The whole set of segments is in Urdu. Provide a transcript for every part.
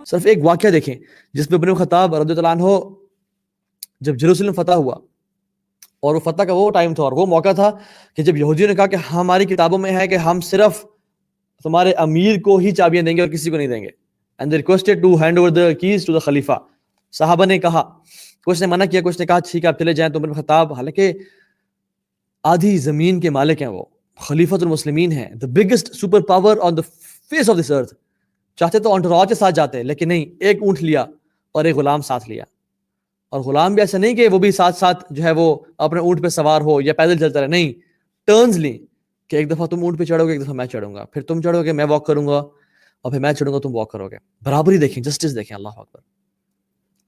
صرف ایک واقعہ دیکھیں جس پہ عمر بن خطاب رضی اللہ عنہ جب جیروسلم فتح ہوا، اور وہ فتح کا وہ ٹائم تھا اور وہ موقع تھا کہ جب یہودیوں نے کہا کہ ہماری کتابوں میں ہے کہ ہم صرف تمہارے امیر کو ہی چابیاں دیں گے اور کسی کو نہیں دیں گے، and they requested to hand over the keys to the خلیفہ. صحابہ نے کہا، کچھ نے منع کیا، کچھ نے کہا ٹھیک ہے آپ چلے جائیں. تو عمر بن خطاب حالانکہ آدھی زمین کے مالک ہیں، وہ خلیفۃ المسلمین ہیں، the biggest super power on the face of this earth، چاہتے تو انٹراج کے ساتھ جاتے لیکن نہیں، ایک اونٹ لیا اور ایک غلام ساتھ لیا. اور غلام بھی ایسا نہیں کہ وہ بھی ساتھ ساتھ جو ہے وہ اپنے اونٹ پہ سوار ہو یا پیدل چلتا رہے، نہیں، ٹرنز لیں کہ ایک دفعہ تم اونٹ پہ چڑھو گے، ایک دفعہ میں چڑھوں گا، پھر تم چڑھو گے میں واک کروں گا، اور پھر میں چڑھوں گا تم واک کرو گے. برابری دیکھیں، جسٹس دیکھیں، اللہ اکبر.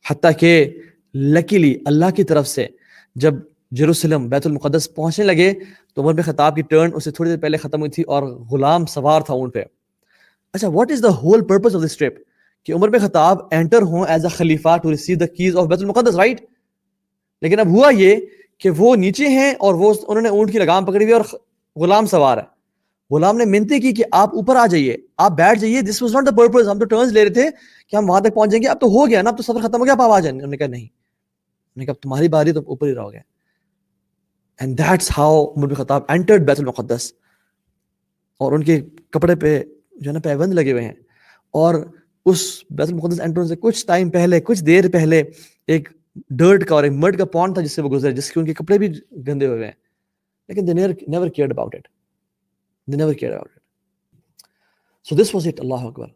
حتیٰ کہ لکیلی اللہ کی طرف سے جب جیروسلم بیت المقدس پہنچنے لگے تو عمر بن خطاب کی ٹرن اس سے تھوڑی دیر پہلے ختم ہوئی تھی اور غلام سوار تھا اونٹ پہ. اچھا، what is the whole purpose of this trip? کہ عمر بن خطاب انٹر ہوں ایز اے خلیفہ to receive the keys of بیت المقدس، رائٹ؟ لیکن اب ہوا یہ کہ وہ نیچے ہیں اور وہ انہوں نے اونٹ کی لگام پکڑی ہوئی اور غلام سوار ہے. غلام نے منتیں کی کہ آپ اوپر آ جائیے، آپ بیٹھ جائیے. This was not the purpose. ہم تو ٹرنز لے رہے تھے کہ ہم وہاں تک پہنچ جائیں گے، اب تو ہو گیا نا، اب تو سفر ختم ہو گیا، آپ آ جائیں. انہوں نے کہا نہیں، انہوں نے کہا تمہاری باری، تم اوپر ہی رہو گے. And that's how Umar bin خطاب انٹرڈ بیت المقدس. اور ان کے کپڑے پہ جو ہے نا پیبند لگے ہوئے ہیں، اور اس بیت المقدس انٹرنس سے کچھ ٹائم پہلے، کچھ دیر پہلے ایک ڈرٹ کا اور ایک مڈ کا پونڈ تھا جس سے وہ گزرے، جس کے ان کے کپڑے بھی گندے ہوئے ہیں، لیکن they never cared about it. They never cared about it. So this was it. اللہ اکبر.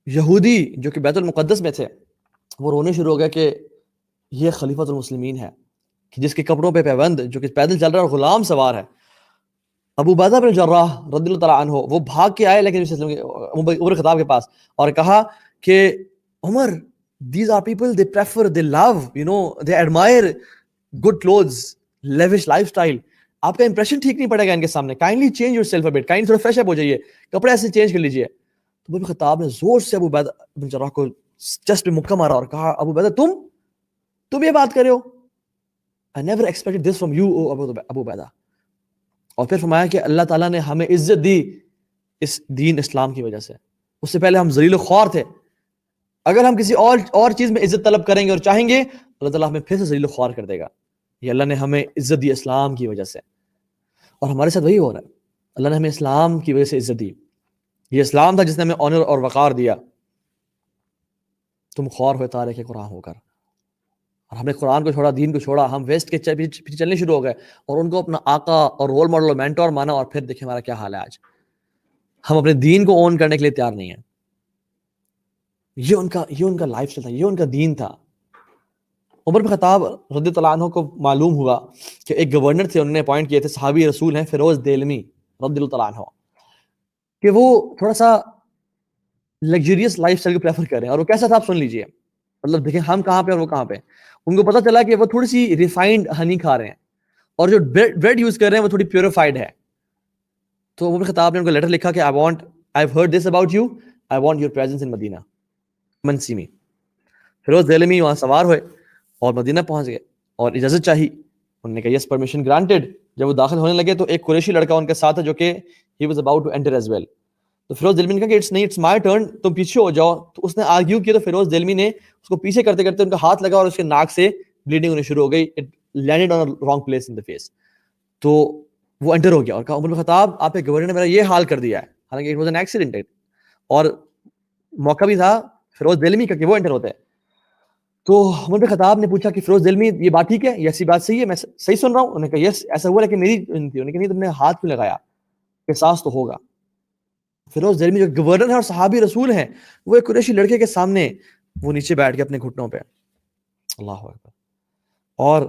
یہودی جو کہ بیت المقدس میں تھے وہ رونے شروع ہو گئے کہ یہ خلیفۃ المسلمین ہے، کہ جس کے کپڑوں پہ پیبند، جو کہ پیدل چل رہا ہے اور غلام سوار ہے. ابو عبیدہ بن جراح رضی اللہ تعالیٰ عنہ وہ بھاگ کے آئے لیکن عمر خطاب کے پاس اور کہا کہ عمر، these are people, they prefer, they love, they admire good clothes, lavish lifestyle. آپ کا امپریشن ٹھیک نہیں پڑے گا ان کے سامنے. kindly change yourself a bit, kindly تھوڑا فریش اپ ہو جائیے، کپڑے ایسے چینج کر لیجیے. تو عمر خطاب نے زور سے ابو عبیدہ بن جراح کو چیسٹ پہ مکہ مارا اور کہا، ابو عبیدہ تم یہ بات کر رہے ہو؟ I never expected this from you, ابو عبیدہ. اور پھر فرمایا کہ اللہ تعالیٰ نے ہمیں عزت دی اس دین اسلام کی وجہ سے. اس سے پہلے ہم ذلیل و خوار تھے. اگر ہم کسی اور چیز میں عزت طلب کریں گے اور چاہیں گے، اللہ تعالیٰ ہمیں پھر سے ذلیل و خوار کر دے گا. یہ اللہ نے ہمیں عزت دی اسلام کی وجہ سے، اور ہمارے ساتھ وہی ہو رہا ہے. اللہ نے ہمیں اسلام کی وجہ سے عزت دی. یہ اسلام تھا جس نے ہمیں آنر اور وقار دیا. تم خوار ہوئے تارے کے قرآن ہو کر، اور ہم نے قرآن کو چھوڑا، دین کو چھوڑا، ہم ویسٹ کے پیچھے چلنے شروع ہو گئے اور ان کو اپنا آقا اور رول ماڈل اور مینٹور مانا. اور پھر دیکھیں ہمارا کیا حال ہے آج. ہم اپنے دین کو اون کرنے کے لیے تیار نہیں ہیں. یہ ان کا لائف اسٹائل تھا، یہ ان کا دین تھا. عمر بن خطاب رضی اللہ عنہ کو معلوم ہوا کہ ایک گورنر تھے، انہوں نے اپوائنٹ کیے تھے، صحابی رسول ہیں فیروز دیلمی رضی اللہ عنہ، کہ وہ تھوڑا سا لگژریس لائف اسٹائل کو پریفر کر رہے ہیں. اور وہ کیسا تھا آپ سن لیجئے. مطلب دیکھیں ہم کہاں پہ اور وہ کہاں پہ. ان کو پتا چلا کہ وہ تھوڑی سی ریفائنڈ ہنی کھا رہے ہیں اور جو بریڈ یوز کر رہے ہیں وہ تھوڑی پیوریفائڈ ہے. تو عمر خطاب نے ان کو لیٹر لکھا کہ I've heard this about you, I want your presence in Medina, منسی میں. فیروز دیلمی وہاں سوار ہوئے اور مدینہ پہنچ گئے اور اجازت چاہی. انہوں نے کہا یس پرمیشن گرانٹیڈ. جب وہ داخل ہونے لگے تو ایک قریشی لڑکا ان کے ساتھ ہے جو کہ he was about to enter as well. تو فیروز دیلمی نے کہا کہ it's my turn, تم پیچھے ہو جاؤ. تو اس نے آرگیو کیا تو فیروز دیلمی نے اس کو پیچھے کرتے کرتے ان کا ہاتھ لگا اور اس کے ناک سے بلیڈنگ ہونی شروع ہو گئی. It landed on a wrong place in the face. تو وہ انٹر ہو گیا اور کہا عمر بن خطاب آپ کے گورنر نے میرا یہ حال کر دیا ہے. حالانکہ it was an accident اور موقع بھی تھا فیروز دیلمی کا کہ وہ انٹر ہوتا ہے. تو عمر بن خطاب نے پوچھا کہ فیروز دیلمی یہ بات ٹھیک ہے، یہ ایسی بات صحیح ہے، میں صحیح سن رہا ہوں؟ انہوں نے کہا یس ایسا ہوا لیکن میری تھی. انہوں نے کہا نہیں تم نے ہاتھ کیوں لگایا، احساس تو ہوگا. فیروز دیلمی جو گورنر ہے اور صحابی رسول ہیں، وہ ایک قریشی لڑکے کے سامنے وہ نیچے بیٹھ کے اپنے گھٹنوں پہ. اللہ اکبر. اور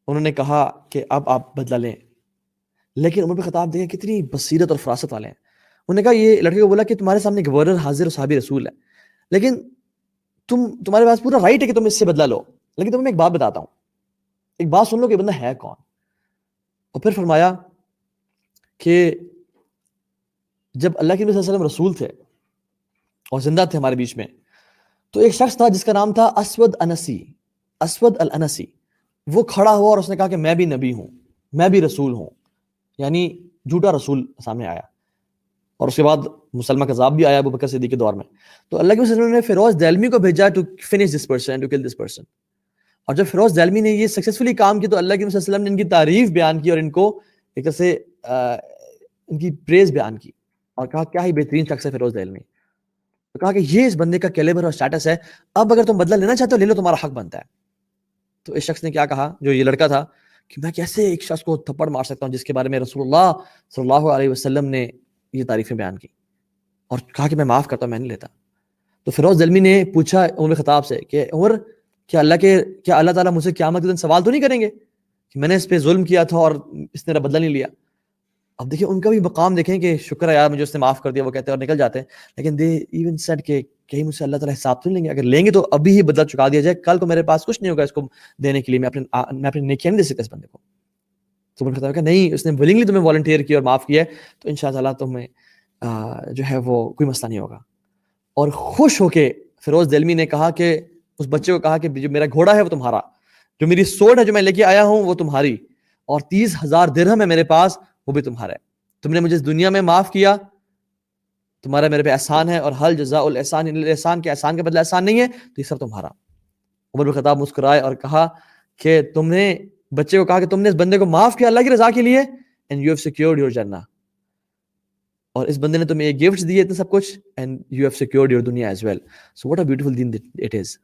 انہوں نے کہا کہ اب آپ بدلہ لیں. لیکن عمر بن خطاب دیکھیں کتنی بصیرت اور فراست والے ہیں. انہوں نے کہا یہ لڑکے کو بولا کہ تمہارے سامنے گورنر حاضر اور صحابی رسول ہے، لیکن تمہارے پاس پورا رائٹ ہے کہ تم اس سے بدلہ لو، لیکن تمہیں ایک بات بتاتا ہوں، ایک بات سن لو کہ بندہ ہے کون. اور پھر فرمایا کہ جب اللہ کے نبی صلی اللہ علیہ وسلم رسول تھے اور زندہ تھے ہمارے بیچ میں، تو ایک شخص تھا جس کا نام تھا اسود انسی، اسود الانسی. وہ کھڑا ہوا اور اس نے کہا کہ میں بھی نبی ہوں، میں بھی رسول ہوں، یعنی جھوٹا رسول سامنے آیا. اور اس کے بعد مسلمہ کذاب بھی آیا ابو بکر صدیق کے دور میں. تو اللہ کے وسلم نے فیروز دہلوی کو بھیجا to finish this person, to kill this person. اور جب فیروز دہلوی نے یہ سکسیسفلی کام کیا تو اللہ کے وسلم صلی اللہ علیہ وسلم نے ان کی تعریف بیان کی اور ان کو ایک طرح سے ان کی پریز بیان کی اور کہا کیا ہی بہترین شخص ہے فیروز دہلوی. تو کہا کہ یہ اس بندے کا کیلیبر اور سٹیٹس ہے, اب اگر تم بدلہ لینا چاہتے ہو لے لو, تمہارا حق بنتا ہے. تو اس شخص نے کیا کہا, جو یہ لڑکا تھا, کہ میں کیسے ایک شخص کو تھپڑ مار سکتا ہوں جس کے بارے میں رسول اللہ صلی اللہ علیہ وسلم نے یہ تعریفیں بیان کی, اور کہا کہ میں معاف کرتا ہوں, میں نہیں لیتا. تو فیروز دہلوی نے پوچھا عمر خطاب سے کہ عمر, کیا اللہ تعالیٰ مجھ سے قیامت کے دن سوال تو نہیں کریں گے کہ میں نے اس پہ ظلم کیا تھا اور اس نے بدلہ نہیں لیا؟ اب دیکھیں ان کا بھی مقام دیکھیں کہ شکر ہے یار مجھے اس نے معاف کر دیا, وہ کہتے ہیں اور نکل جاتے ہیں. لیکن دے ایون سیڈ کہ کہیں مجھ سے اللہ تعالیٰ حساب تو نہیں لیں گے, اگر لیں گے تو ابھی ہی بدلہ چکا دیا جائے, کل کو میرے پاس کچھ نہیں ہوگا اس کو دینے کے لیے, میں اپنی نیکیاں نہیں دے سکتا اس بندے کو. تو عمر خطاب کہا نہیں, اس نے ولنگلی تمہیں والنٹیئر کیا اور معاف کیا ہے, تو انشاءاللہ تمہیں جو ہے وہ کوئی مسئلہ نہیں ہوگا. اور خوش ہو کے فیروز دہلوی نے کہا کہ اس بچے کو کہا کہ جو میرا گھوڑا ہے وہ تمہارا, جو میری سوٹ ہے جو میں لے کے آیا ہوں وہ تمہاری, اور 30,000 درہم ہے میرے پاس وہ بھی تمہارا ہے. تم نے مجھے اس دنیا میں معاف کیا, تمہارا میرے پہ احسان ہے, اور حل جزاء الاحسان الا الاحسان, کے احسان کا بدلہ احسان نہیں ہے, تو یہ سب تمہارا. عمر بن خطاب مسکرائے اور کہا کہ تم نے بچے کو کہا کہ تم نے اس بندے کو معاف کیا اللہ کی رضا کے لیے, and you have secured your جنہ, اور اس بندے نے تمہیں یہ گفٹس دیے اتنے سب کچھ, and you have secured your دنیا as well. So what a beautiful then it is.